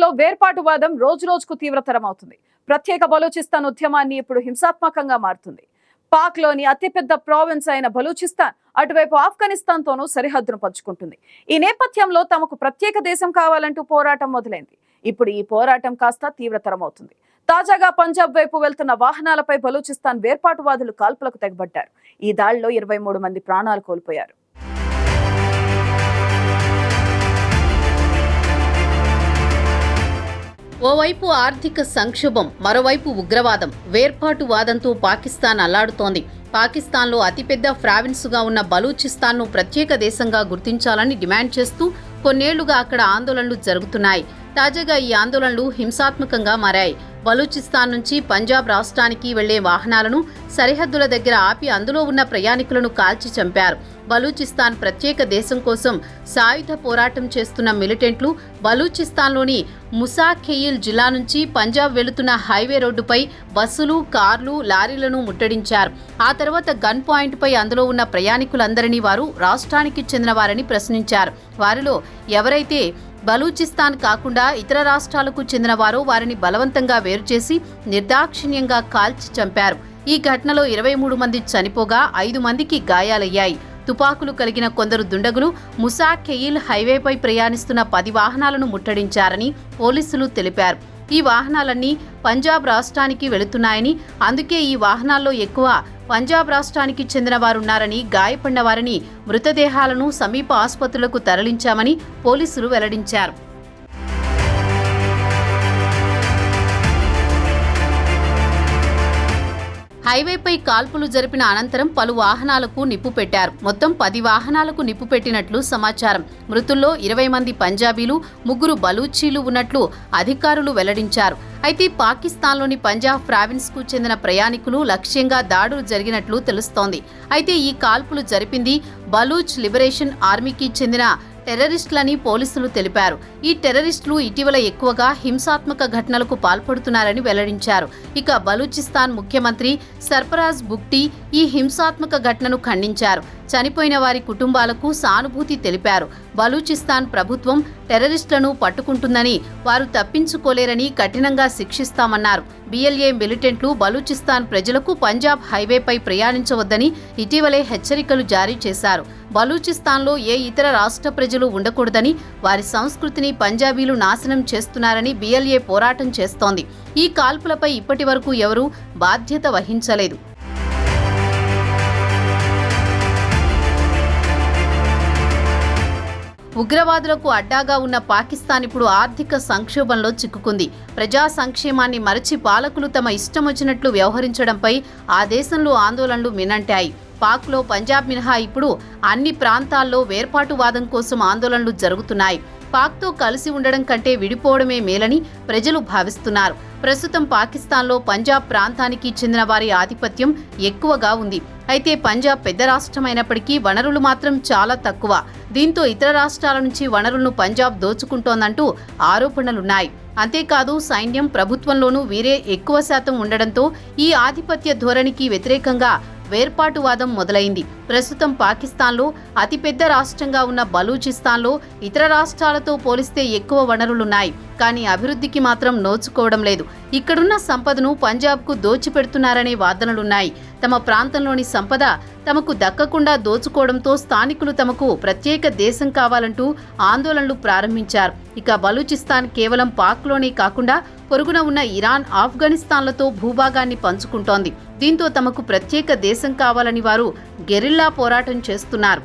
పాకిస్తాన్లో వేర్పాటువాదం రోజురోజుకు తీవ్రతరమవుతుంది. ప్రత్యేక బలూచిస్తాన్ ఉద్యమాన్ని ఇప్పుడు హింసాత్మకంగా మారుతుంది. పాక్లోని అతిపెద్ద ప్రావిన్స్ అయిన బలూచిస్తాన్ అటువైపు ఆఫ్ఘనిస్తాన్తోనూ సరిహద్దును పంచుకుంటుంది. ఈ నేపథ్యంలో తమకు ప్రత్యేక దేశం కావాలంటూ పోరాటం మొదలైంది. ఇప్పుడు ఈ పోరాటం కాస్త తీవ్రతరమవుతుంది. తాజాగా పంజాబ్ వైపు వెళ్తున్న వాహనాలపై బలూచిస్తాన్ వేర్పాటువాదులు కాల్పులకు తెగబడ్డారు. ఈ దాడిలో 23 మంది ప్రాణాలు కోల్పోయారు. ఓవైపు ఆర్థిక సంక్షోభం, మరోవైపు ఉగ్రవాదం, వేర్పాటువాదంతో పాకిస్తాన్ అల్లాడుతోంది. పాకిస్తాన్లో అతిపెద్ద ప్రావిన్స్గా ఉన్న బలూచిస్తాన్ను ప్రత్యేక దేశంగా గుర్తించాలని డిమాండ్ చేస్తూ కొన్నేళ్లుగా అక్కడ ఆందోళనలు జరుగుతున్నాయి. తాజాగా ఈ ఆందోళనలు హింసాత్మకంగా మారాయి. బలూచిస్తాన్ నుంచి పంజాబ్ రాష్ట్రానికి వెళ్లే వాహనాలను సరిహద్దుల దగ్గర ఆపి అందులో ఉన్న ప్రయాణికులను కాల్చి చంపారు. బలూచిస్తాన్ ప్రత్యేక దేశం కోసం సాయుధ పోరాటం చేస్తున్న మిలిటెంట్లు బలూచిస్తాన్లోని ముసాఖెయిల్ జిల్లా నుంచి పంజాబ్ వెళుతున్న హైవే రోడ్డుపై బస్సులు, కార్లు, లారీలను ముట్టడించారు. ఆ తర్వాత గన్ పాయింట్పై అందులో ఉన్న ప్రయాణికులందరినీ వారు రాష్ట్రానికి చెందిన వారని ప్రశ్నించారు. వారిలో ఎవరైతే బలూచిస్తాన్ కాకుండా ఇతర రాష్ట్రాలకు చెందిన వారో వారిని బలవంతంగా వేరుచేసి నిర్దాక్షిణ్యంగా కాల్చి చంపారు. ఈ ఘటనలో 23 మంది చనిపోగా 5 మందికి గాయాలయ్యాయి. తుపాకులు కలిగిన కొందరు దుండగులు ముసాఖెయిల్ హైవేపై ప్రయాణిస్తున్న 10 వాహనాలను ముట్టడించారని పోలీసులు తెలిపారు. ఈ వాహనాలన్నీ పంజాబ్ రాష్ట్రానికి వెళుతున్నాయని, అందుకే ఈ వాహనాల్లో ఎక్కువ పంజాబ్ రాష్ట్రానికి చెందిన వారున్నారని, గాయపడిన వారిని మృతదేహాలను సమీప ఆసుపత్రులకు తరలించామని పోలీసులు వెల్లడించారు. హైవేపై కాల్పులు జరిపిన అనంతరం పలు వాహనాలకు నిప్పు పెట్టారు. మొత్తం 10 వాహనాలకు నిప్పు పెట్టినట్లు సమాచారం. మృతుల్లో 20 మంది పంజాబీలు, 3 బలూచీలు ఉన్నట్లు అధికారులు వెల్లడించారు. అయితే పాకిస్తాన్లోని పంజాబ్ ప్రావిన్స్కు చెందిన ప్రయాణికులు లక్ష్యంగా దాడులు జరిగినట్లు తెలుస్తోంది. అయితే ఈ కాల్పులు జరిపింది బలూచ్ లిబరేషన్ ఆర్మీకి చెందిన టెర్రరిస్టులని పోలీసులు తెలిపారు. ఈ టెర్రరిస్టులు ఇటీవల ఎక్కువగా హింసాత్మక ఘటనలకు పాల్పడుతున్నారని వెల్లడించారు. ఇక బలూచిస్తాన్ ముఖ్యమంత్రి సర్ఫరాజ్ బుగ్టీ ఈ హింసాత్మక ఘటనను ఖండించారు. చనిపోయిన వారి కుటుంబాలకు సానుభూతి తెలిపారు. బలూచిస్తాన్ ప్రభుత్వం టెర్రరిస్టులను పట్టుకుంటుందని, వారు తప్పించుకోలేరని కఠినంగా శిక్షిస్తామన్నారు. బిఎల్ఏ మిలిటెంట్లు బలూచిస్తాన్ ప్రజలకు పంజాబ్ హైవేపై ప్రయాణించవద్దని ఇటీవలే హెచ్చరికలు జారీ చేశారు. బలూచిస్తాన్లో ఏ ఇతర రాష్ట్ర ప్రజలు ఉండకూడదని, వారి సంస్కృతిని పంజాబీలు నాశనం చేస్తున్నారని బిఎల్ఏ పోరాటం చేస్తోంది. ఈ కాల్పులపై ఇప్పటి వరకు ఎవరూ బాధ్యత వహించలేదు. ఉగ్రవాదులకు అడ్డాగా ఉన్న పాకిస్తాన్ ఇప్పుడు ఆర్థిక సంక్షోభంలో చిక్కుకుంది. ప్రజా సంక్షేమాన్ని మరచి పాలకులు తమ ఇష్టం వచ్చినట్లు వ్యవహరించడంపై ఆ దేశంలో ఆందోళనలు మినంటాయి. పాక్లో పంజాబ్ మినహా ఇప్పుడు అన్ని ప్రాంతాల్లో వేర్పాటువాదం కోసం ఆందోళనలు జరుగుతున్నాయి. పాక్తో కలిసి ఉండడం కంటే విడిపోవడమే మేలని ప్రజలు భావిస్తున్నారు. ప్రస్తుతం పాకిస్తాన్లో పంజాబ్ ప్రాంతానికి చెందిన వారి ఆధిపత్యం ఎక్కువగా ఉంది. అయితే పంజాబ్ పెద్ద రాష్ట్రమైనప్పటికీ వనరులు మాత్రం చాలా తక్కువ. దీంతో ఇతర రాష్ట్రాల నుంచి వనరులను పంజాబ్ దోచుకుంటోందంటూ ఆరోపణలున్నాయి. అంతేకాదు సైన్యం, ప్రభుత్వంలోనూ వీరే ఎక్కువ శాతం ఉండడంతో ఈ ఆధిపత్య ధోరణికి వ్యతిరేకంగా వేర్పాటువాదం మొదలైంది. ప్రస్తుతం పాకిస్తాన్లో అతిపెద్ద రాష్ట్రంగా ఉన్న బలూచిస్తాన్లో ఇతర రాష్ట్రాలతో పోలిస్తే ఎక్కువ వనరులున్నాయి. కానీ అభివృద్ధికి మాత్రం నోచుకోవడం లేదు. ఇక్కడున్న సంపదను పంజాబ్కు దోచిపెడుతున్నారనే వాదనలున్నాయి. తమ ప్రాంతంలోని సంపద తమకు దక్కకుండా దోచుకోవడంతో స్థానికులు తమకు ప్రత్యేక దేశం కావాలంటూ ఆందోళనలు ప్రారంభించారు. ఇక బలూచిస్తాన్ కేవలం పాక్లోనే కాకుండా పొరుగున ఉన్న ఇరాన్, ఆఫ్ఘనిస్తాన్లతో భూభాగాన్ని పంచుకుంటోంది. దీంతో తమకు ప్రత్యేక దేశం కావాలని వారు గెరిల్లా పోరాటం చేస్తున్నారు.